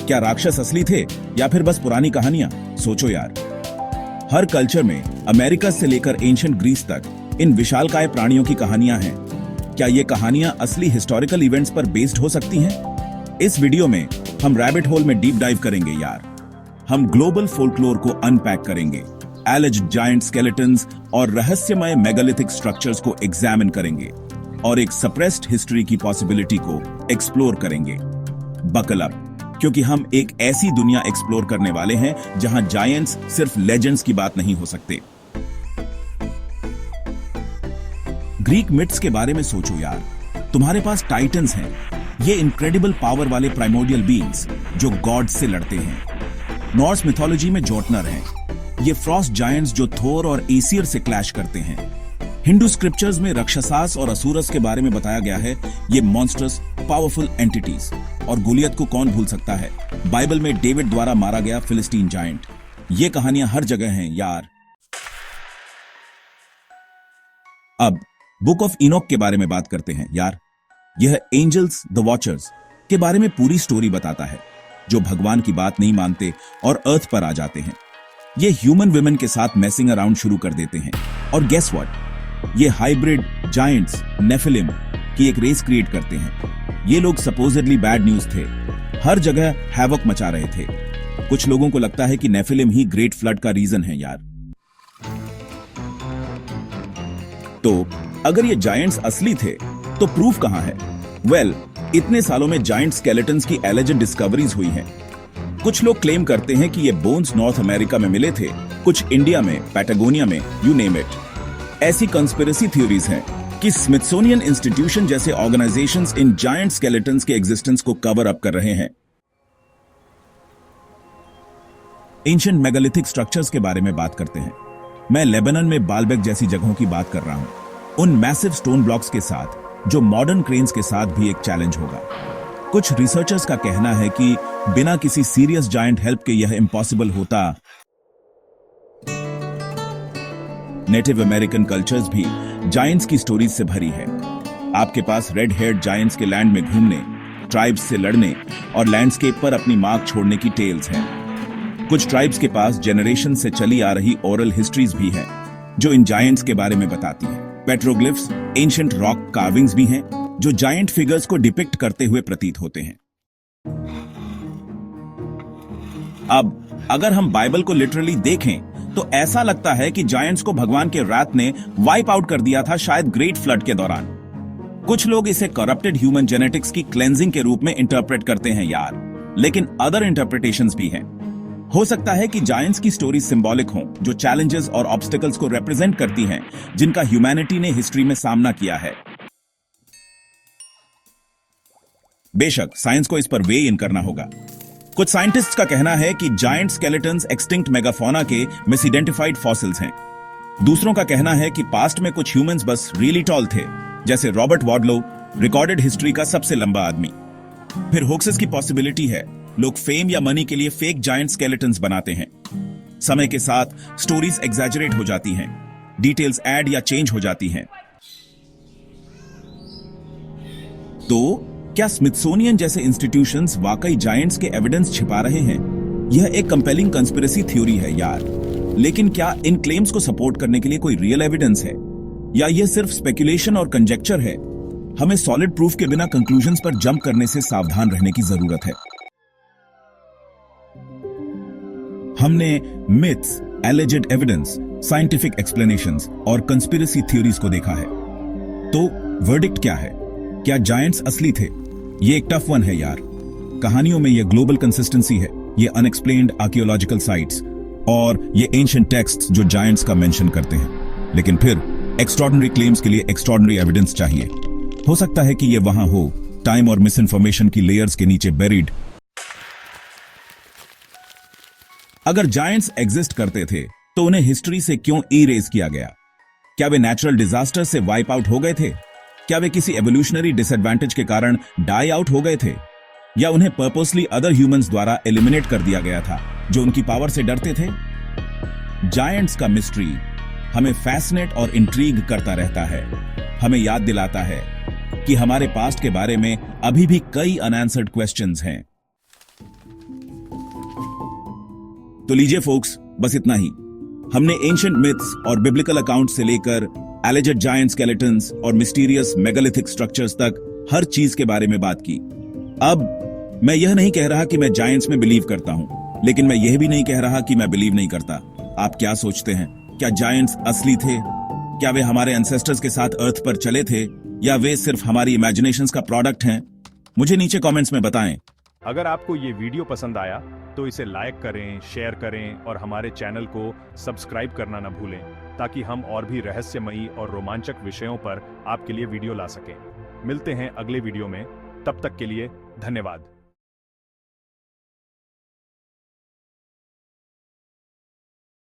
क्या राक्षस असली थे या फिर बस पुरानी कहानियां? सोचो यार, हर कल्चर में, अमेरिका से लेकर एंशिएंट ग्रीस तक, इन विशालकाय प्राणियों की कहानियां हैं। क्या ये कहानियां असली हिस्टोरिकल इवेंट्स पर बेस्ड हो सकती हैं? इस वीडियो में हम रैबिट होल में डीप डाइव करेंगे यार। हम ग्लोबल फोल्कलोर को अनपैक करेंगे, एलिज्ड जायंट स्केलेटन्स और रहस्यमय मेगालिथिक स्ट्रक्चर्स को एग्जामिन करेंगे और एक सप्रेस्ड हिस्ट्री की पॉसिबिलिटी को एक्सप्लोर करेंगे। बकल अप, क्योंकि हम एक ऐसी दुनिया एक्सप्लोर करने वाले हैं जहां जायंट्स सिर्फ लेजेंड्स की बात नहीं हो सकते। ग्रीक मिथ्स के बारे में सोचो यार। तुम्हारे पास टाइटन्स हैं, ये इनक्रेडिबल पावर वाले प्राइमोर्डियल बीइंग्स जो गॉड्स से लड़ते हैं। नॉर्स मिथोलॉजी में जोटनर हैं, ये फ्रॉस्ट जायंट्स जो थोर और एसियर से क्लैश करते हैं। हिंदू स्क्रिप्चर्स में राक्षसास और असुरस के बारे में बताया गया है, ये मॉन्स्टर्स पावरफुल एंटिटीज। और गोलियत को कौन भूल सकता है, बाइबल में डेविड द्वारा मारा गया फिलिस्टीन जायंट। ये कहानियां हर जगह हैं यार। अब बुक ऑफ इनोक के बारे में बात करते हैं यार। यह एंजल्स द वॉचर्स के बारे में पूरी स्टोरी बताता है, जो भगवान की बात नहीं मानते और अर्थ पर आ जाते हैं। ये ह्यूमन विमेन के साथ मैसिंग अराउंड शुरू कर देते हैं और गेस व्हाट, ये हाइब्रिड जायंट्स नेफिलिम की एक रेस क्रिएट करते हैं। ये लोग सपोजिडली बैड न्यूज थे, हर जगह हैवक मचा रहे थे। कुछ लोगों को लगता है कि नेफिलिम ही ग्रेट फ्लड का रीजन है यार। तो अगर ये जायंट्स असली थे तो प्रूफ कहां है? वेल, इतने सालों में जायंट स्केलेटन्स की एलिजेंट डिस्कवरीज हुई हैं। कुछ लोग क्लेम करते हैं कि ये बोन्स नॉर्थ अमेरिका में मिले थे, कुछ इंडिया में, पैटागोनिया में, यू नेम इट। ऐसी कंस्पिरेसी थ्योरीज हैं कि स्मिथसोनियन इंस्टीट्यूशन जैसे ऑर्गेनाइजेशंस इन जायंट स्केलेटन्स के एग्जिस्टेंस को कवर अप कर रहे हैं। एंशिएंट मेगालिथिक स्ट्रक्चर्स के बारे में बात करते हैं। मैं लेबनान में बालबेक जैसी जगहों की बात कर रहा हूं, उन मैसिव स्टोन ब्लॉक्स के साथ जो मॉडर्न क्रेन्स के साथ भी एक चैलेंज होगा। कुछ रिसर्चर्स का कहना है कि बिना किसी सीरियस जायंट हेल्प के यह इम्पॉसिबल होता। नेटिव अमेरिकन कल्चर्स भी जायंट्स की स्टोरीज से भरी है। आपके पास रेड हेयर्ड जायंट्स के लैंड में घूमने, ट्राइब्स से लड़ने और लैंडस्केप पर अपनी मार्क छोड़ने की टेल्स हैं। कुछ ट्राइब्स के पास जनरेशन से चली आ रही ओरल हिस्ट्रीज भी हैं, जो इन जायंट्स के बारे में बताती हैं। पेट्रोग्लिफ्स, एंशिएंट रॉक कार्विंग्स भी हैं, जो जायंट फिगर्स को डिपिक्ट करते हुए प्रतीत होते हैं। अब अगर हम बाइबल को लिटरली देखें तो ऐसा लगता है कि जायंट्स को भगवान के रात ने वाइप आउट कर दिया था, शायद ग्रेट फ्लड के दौरान। कुछ लोग इसे करप्टेड ह्यूमन जेनेटिक्स की क्लेंजिंग के रूप में इंटरप्रेट करते हैं यार, लेकिन अदर इंटरप्रिटेशंस भी हैं। हो सकता है कि जायंट्स की स्टोरी सिंबॉलिक हो, जो चैलेंजेस और ऑब्स्टिकल्स को रिप्रेजेंट करती हैं, जिनका ह्यूमैनिटी ने हिस्ट्री में सामना किया है। बेशक साइंस को इस पर वे इन करना होगा। कुछ साइंटिस्ट्स का कहना है कि जायंट स्केलेटन्स एक्सटिंक्ट मेगाफोना के मिसआइडेंटिफाइड फॉसिल्स हैं। दूसरों का कहना है कि पास्ट में कुछ ह्यूमंस बस रियली टॉल थे, जैसे रॉबर्ट वाडलो, रिकॉर्डेड हिस्ट्री का सबसे लंबा आदमी। फिर होक्सेस की पॉसिबिलिटी है, लोग फेम या मनी के लिए फेक जायंट स्केलेटन्स बनाते हैं। समय के साथ स्टोरीज एग्जैजरेट हो जाती हैं, डिटेल्स ऐड या चेंज हो जाती हैं। तो क्या स्मिथसोनियन जैसे इंस्टीट्यूशंस वाकई जायंट्स के एविडेंस छिपा रहे हैं? यह एक कंपेलिंग कंस्पिरेसी थ्योरी है यार, लेकिन क्या इन क्लेम्स को सपोर्ट करने के लिए कोई रियल एविडेंस है, या यह सिर्फ स्पेकुलेशन और कंजेक्चर है? हमें सॉलिड प्रूफ के बिना कंक्लूजन्स पर जंप करने से सावधान रहने की जरूरत है। हमने myths, alleged evidence, scientific explanations और कंस्पिरेसी थ्योरीज को देखा है। तो वर्डिक्ट क्या है? क्या जायंट्स असली थे? ये एक टफ वन है यार। कहानियों में ये ग्लोबल कंसिस्टेंसी है, ये अनएक्सप्लेन्ड आर्कियोलॉजिकल साइट्स और ये एंशिएंट टेक्स्ट्स जो जायंट्स का मेंशन करते हैं। लेकिन फिर एक्स्ट्रॉर्डिनरी क्लेम्स के लिए एक्स्ट्रॉर्डिनरी एविडेंस चाहिए। हो सकता है कि ये वहां हो, टाइम और मिस इन्फॉर्मेशन की लेयर्स के नीचे बेरिड। अगर जायंट्स एग्जिस्ट करते थे तो उन्हें हिस्ट्री से क्यों इरेज किया गया? क्या वे नेचुरल डिजास्टर से वाइप आउट हो गए थे? क्या वे किसी एवोल्यूशनरी डिसएडवांटेज के कारण डाई आउट हो गए थे? या उन्हें पर्पसली अदर ह्यूमंस द्वारा एलिमिनेट कर दिया गया था जो उनकी पावर से डरते थे? जायंट्स का मिस्ट्री हमें फैसिनेट और इंट्रीग करता रहता है। हमें याद दिलाता है कि हमारे पास्ट के बारे में अभी भी कई अनआंसर्ड क्वेश्चंस हैं। तो लीजिए फोक्स, बस इतना ही। हमने एंशिएंट मिथ्स और बिब्लिकल अकाउंट से लेकर एलिजेड जायंट स्केलेटन्स और मिस्टीरियस मेगालिथिक स्ट्रक्चर्स तक हर चीज के बारे में बात की। अब मैं यह नहीं कह रहा कि मैं जायंट्स में बिलीव करता हूं, लेकिन मैं यह भी नहीं कह रहा कि मैं बिलीव नहीं करता। आप क्या सोचते हैं? क्या जायंट्स असली थे? क्या वे हमारे एंसेस्टर्स के साथ अर्थ पर चले थे, या वे सिर्फ हमारी इमेजिनेशंस का प्रोडक्ट हैं? मुझे नीचे कमेंट्स में बताएं। अगर आपको ये वीडियो पसंद आया तो इसे लाइक करें, शेयर करें और हमारे चैनल को सब्सक्राइब करना न भूलें, ताकि हम और भी रहस्यमयी और रोमांचक विषयों पर आपके लिए वीडियो ला सकें। मिलते हैं अगले वीडियो में, तब तक के लिए धन्यवाद।